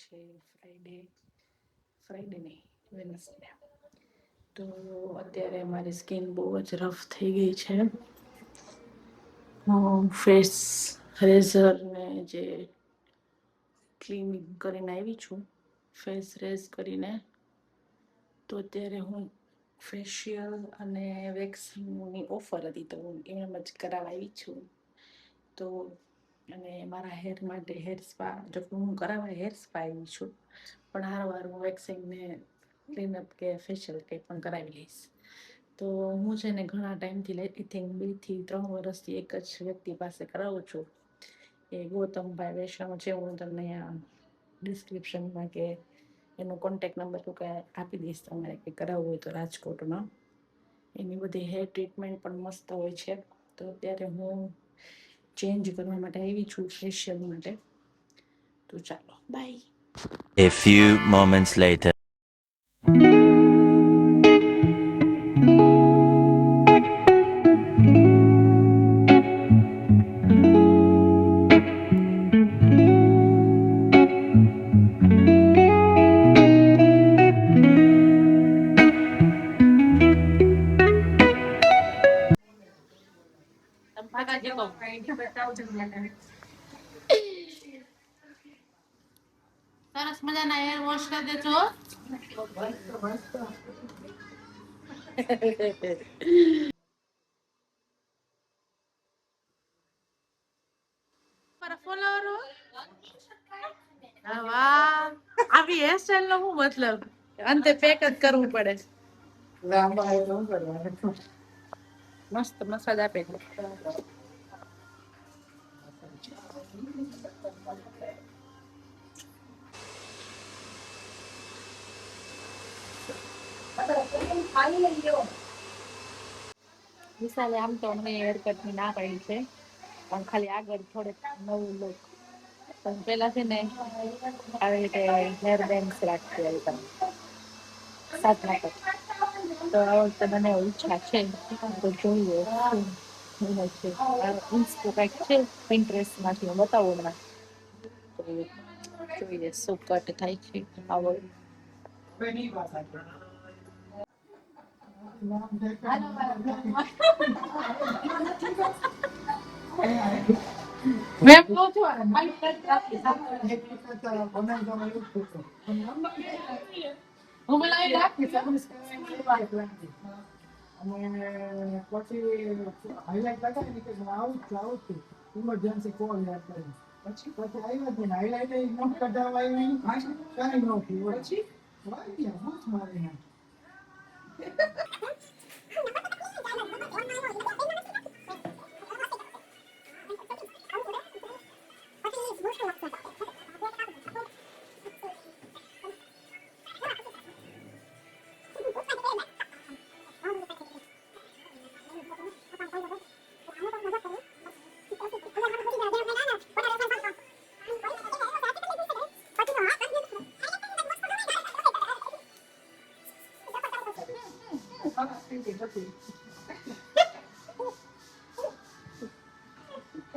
છે ફ્રાઈડે નહીં, વેનસડે. તો અત્યારે મારી સ્કિન બહુ જ રફ થઈ ગઈ છે. ફેસ રેઝર ને જે ક્લીનિંગ કરીને આવી છું, ફેસ રેઝ કરીને. તો અત્યારે હું ફેશિયલ અને વેક્સિંગની ઓફર હતી તો હું એમ જ કરાવવા આવી છું. તો અને મારા હેર માટે હેર સ્પા, જો હું કરાવવા હેર સ્પા આવી છું, પણ હારવાર હું વેક્સિંગ ને ક્લીનઅપ કે ફેશિયલ કંઈ પણ કરાવી લઈશ. તો હું છે ને ઘણા ટાઈમથી આઈ થિંક 2 થી 3 વર્ષથી એક જ વ્યક્તિ પાસે કરાવું છું. એ ગૌતમભાઈ વૈષ્ણવ છે. હું તમને ડિસ્ક્રિપ્શનમાં કે એનો કોન્ટેક્ટ નંબર તો કે આપી દઈશ તમારે કે કરાવવું હોય તો રાજકોટમાં. એની બધી હેર ટ્રીટમેન્ટ પણ મસ્ત હોય છે. તો અત્યારે હું ચેન્જ કરવા માટે આવી છું ફેશિયલ માટે. તો ચાલો by. A few moments later. સરસ મજાના હેર વોશ કરી દેજો. ફોલોવરો વાહ, આવી હેરસ્ટાઈલ નો શું મતલબ? અંતે પેક જ કરવું પડે. મસ્ત મસાજ આપે છે. વિશાલે આમ તો અમને હેર કટ ની ના પાડી છે, પણ ખાલી આગળ થોડેક નવું લુક. પણ પેલા છે ને આવી રીતે હેર બેન્ડ રાખતી આવી તમે સાચમાં તો આ વખતે મને ઈચ્છા છે. તો જોઈએ શું છે. ઇન્સ્પો કંઈક છે પિન્ટરેસ્ટમાંથી, હું બતાવું હમણાં. તો જોઈએ શું કટ થાય છે. આવો મેં પૂછ્યું હું બોલાવી રાખી અને પછી હાઈલાઈટ લગાવી ને કે આવું છું ઇમરજન્સી કોલ યાદ કરી. પછી આવ્યા જ ને હાઈલાઈટ નોટ કઢાવવા આવી કાંઈ નહોતું. પછી વાઈ ગયા બૂથ મારીને.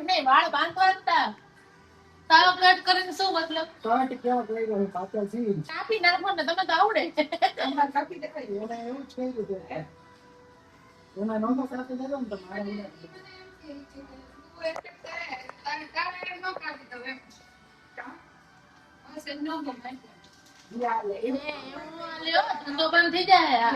નહીં, વાળ બાંધવા હતા. તારો કટ કરીને શું મતલબ? કટ કેવો કર્યો પાછળ થી કાપી નાખો ને, તમે તો આવડે. એમાં કાપી દેખાય. એને એવું જ કર્યું છે. એમાં નોંધો કાપી દેજો ને તમારે. ધંધો બંધ થઈ જાય.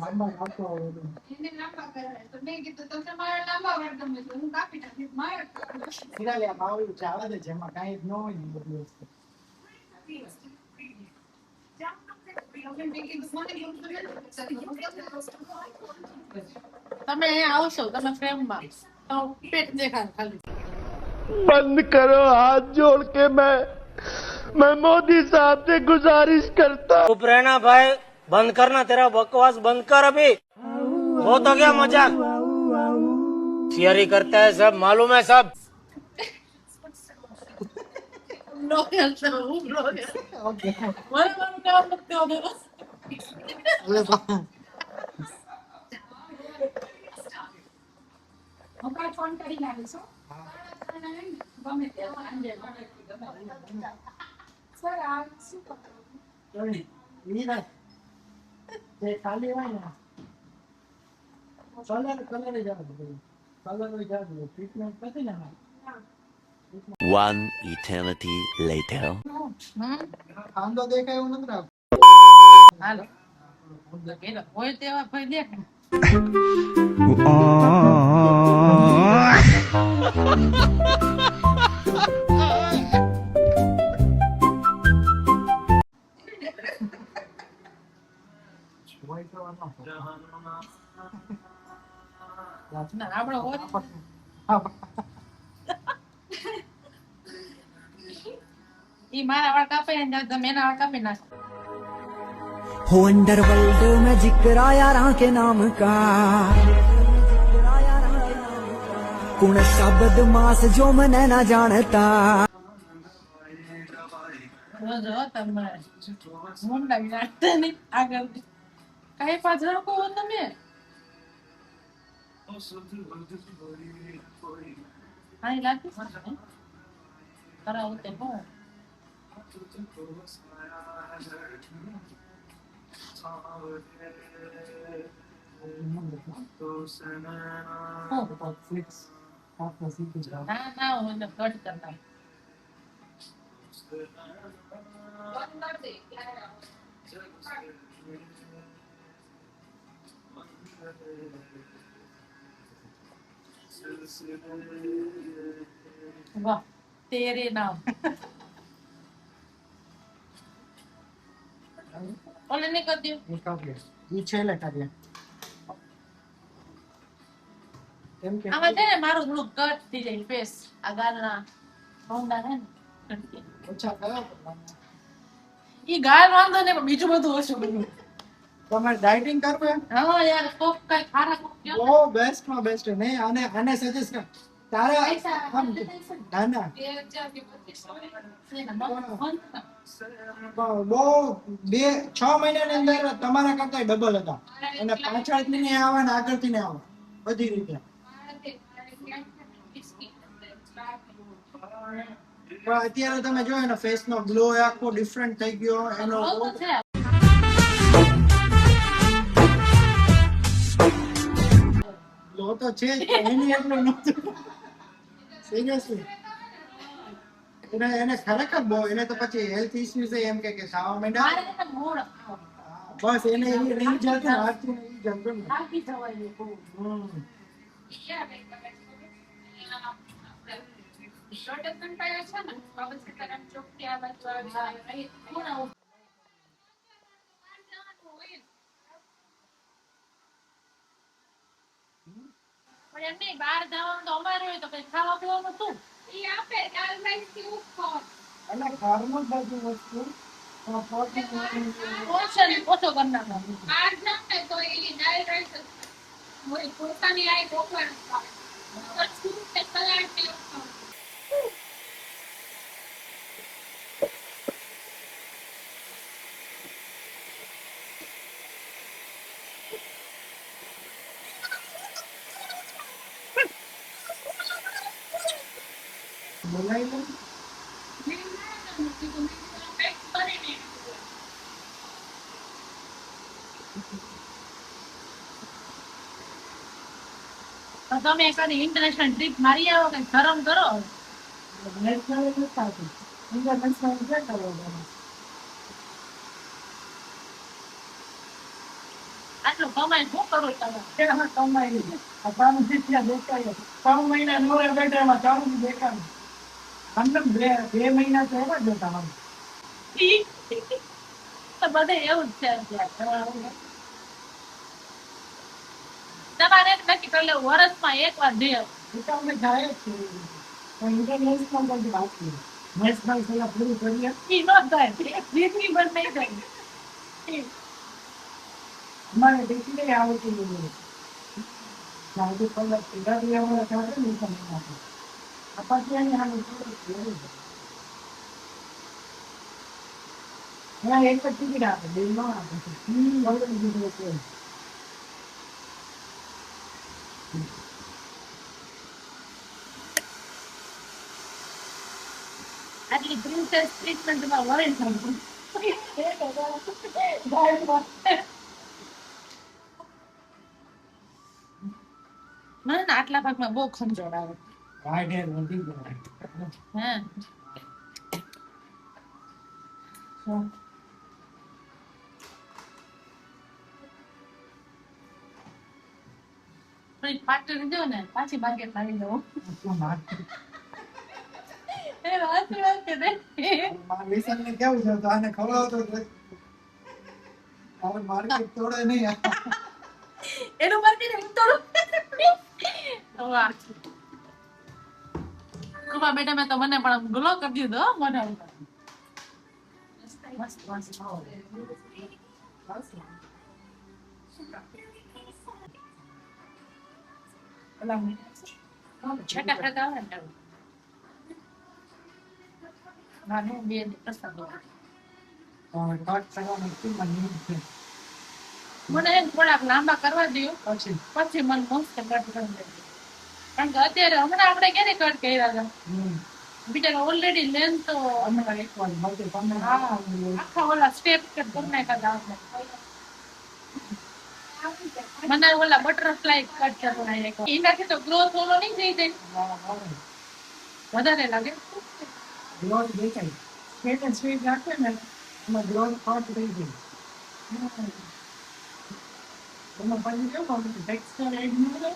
લાંબા કાપવા હોય એને લાંબા કરાય તો મેં કીધું તમને મારા લાંબા વાર ગમે તો હું કાપી નાખીશ. મારે મારું જવા દે, જેમાં કાંઈ જ ન હોય ને બધી વસ્તુ. તમે અહીંયા આવશો, તમે ફ્રેમમાં તો પેટ દેખાય ખાલી. बंद करो हाथ जोड़ के मैं मोदी साहब से गुजारिश करता चुप रहना भाई, बंद करना, तेरा बकवास बंद कर अभी. वो तो क्या मजाक, थियरी करता है सब, मालूम है सब. લોયલ છે હું લોયલ. ઓકે મને મારું કામ નથી આવડે. હું કાલ ફોન કરીને આવીશ. ગમે ત્યારે સાંજે સર આ શું કરો? જે ખાલી હોય ને કલર જ આવે બધું. કલર જ આવે ટ્રીટમેન્ટ પછી ને One eternity later. ખાંડો દેખાય એવું નથી રાખતું. હાલો હોય તેવા ભાઈ દેખ હોય તો ન ના આપણે હોય ઈ મારા વાળ કાપે ને તમે એના વાળ કાપી નાખો हो अंडरवर्ल्ड में जिक्र आया राह के नाम का कुण शब्द मास जो मन न जानता જો તમે મુંડા નાખતા નહીં આગળ કઈ પાછળ કો તમે આઈ લાગી કરાવો તે હો ફિક્સ આપને સીધી જાવ. ના ના હું કટ કરતા વાહ તેરે નામ ઓલે ને કરી દો નિકાળીએ. ઈ છેલ્લે કાઢીએ. એમ કે આમાં છે ને મારું થોડું કટ થઈ જાય ફેસ આ ગાલના રોંદા હે ને ઓછા કયો કરવાના? ઈ ગાલ વાંધો ને પણ બીજું બધું ઓછું બધું તમારે ડાયટિંગ કરવું એમ? હા યાર કોક કઈ ખારા કોક કયો બહુ બેસ્ટ માં બેસ્ટ. નહીં આને સજેસ્ટ કર. તારે આમ ના ના બહુ 2-6 મહિનાની અંદર તમારા કરતા ડબલ હતા અને પાછળથી ને આવે ને આગળથી ને આવે બધી રીતે. પણ અત્યારે તમે જોયો ને ફેસ નો ગ્લો આખો ડિફરન્ટ થઈ ગયો એનો તો છે ગ્લો તો છે જ પણ એની એટલું નહોતું. સિરિયસલી એને ખરેખર બહુ એને તો પછી હેલ્થ ઇશ્યુઝ એમ કે ખાવા માંડ્યા મારે છે ને મૂળ બસ એને એ નહીં જતું આજથી નહીં જતું ને. થાકી જવાય બહુ હમ. પણ એમ નહીં બહાર જવાનું તો અમારે હોય તો કઈ ખાવા પીવાનું શું અને ઘરનું જ બધું વસ્તુ પોષણ ઓછો કરી નાખો બોલાવી લો. તો તમે એકાદી ઇન્ટરનેશનલ ટ્રીપ મારી આવો કઈ શરમ કરો નેશનલ નથી થતું. ઇન્ટરનેશનલ ક્યાં કરવાનું? આટલું કમાઈ શું કરો તમે ક્યાં કમાઈ આ કામ શીખ્યા દેખાય 3 મહિના નોરે બેઠા એમાં કામ દેખાય. અંદર 2 મહિના તો એવા જ હતા આમ. તો બધે એવું જ છે અત્યારે. તમારે એક નક્કી કરી લેવું વર્ષમાં એકવાર જઈ એ તો અમે જાય જ છીએ. પણ ઇન્ટરનેશનલ બધી વાત છે. નેશનલ પેલા પૂરું કરીએ. ઈ નો થાય રીતની બંધ નહીં થાય અમારે દેખી આવતી નથી. સાંજે કલાક પીડાથી અમારે ચાલે ને સમયમાંથી. આ પછી એની સામે પૂરું થયું. હા એક જ ટિકિટ આપે બે ન આપે. બરોબર બીજું છે. ટ્રીટમેન્ટમાં વળી થયું. મને ને આટલા ભાગમાં બહુ ખંજોળ આવે. ગાઢે વધી જાય. હે થોડી પાટલી દો ને પાછી બાગે લાવી દઉં. આટલા માર્કેટ એ વાંચી વાત કે વિસનને કેવું છે તો આને ખવડાવતો જ નથી. હવે માર્કેટ તોડે નહીં. એનું માર્કેટ એમ તોડું. વાહ કૃપા બેટા મેં તો મને પણ ગ્લો કરી દીધો મોઢા ઉપર. મસ્ત મસ્ત છેટા છેટા આવે ને એવું. નાનું બે પ્રસાદ કટ કરવાની કિંમત નહીં છે. મને એક થોડાક લાંબા કરવા દો પછી પછી મને મસ્ત કટ કરી દેજો. કારણ કે અત્યારે હમણાં આપણે ક્યારે કટ કર્યા હતા બિચારા ઓલરેડી લેન્થ તો હમણાં એક વાર મળશે તમને. આખા ઓલા સ્ટેપ કટ કરી નાખ્યા હતા મને ઓલા બટરફ્લાય કટ કરવાના એક એનાથી તો ગ્રોથ ઓલો નહીં થઈ જાય વધારે લાગે. ગ્લોથ દેખાય. સ્ટ્રેટ એન્ડ સ્વીટ રાખે ને એમાં ગ્લોથ ફાટ થઈ જાય. એમાં પછી કેવું ટેક્સચર એડ ન થાય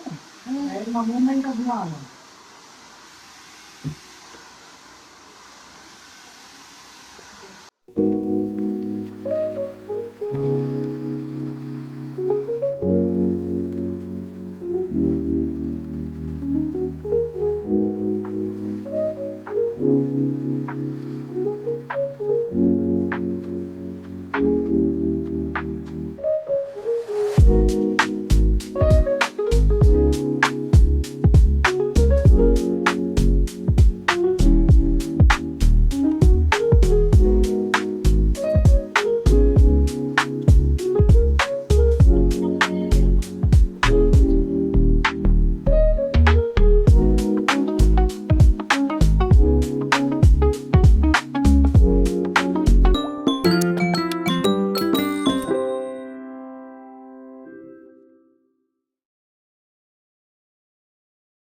ને એમાં મુવમેન્ટ જ ના આવે.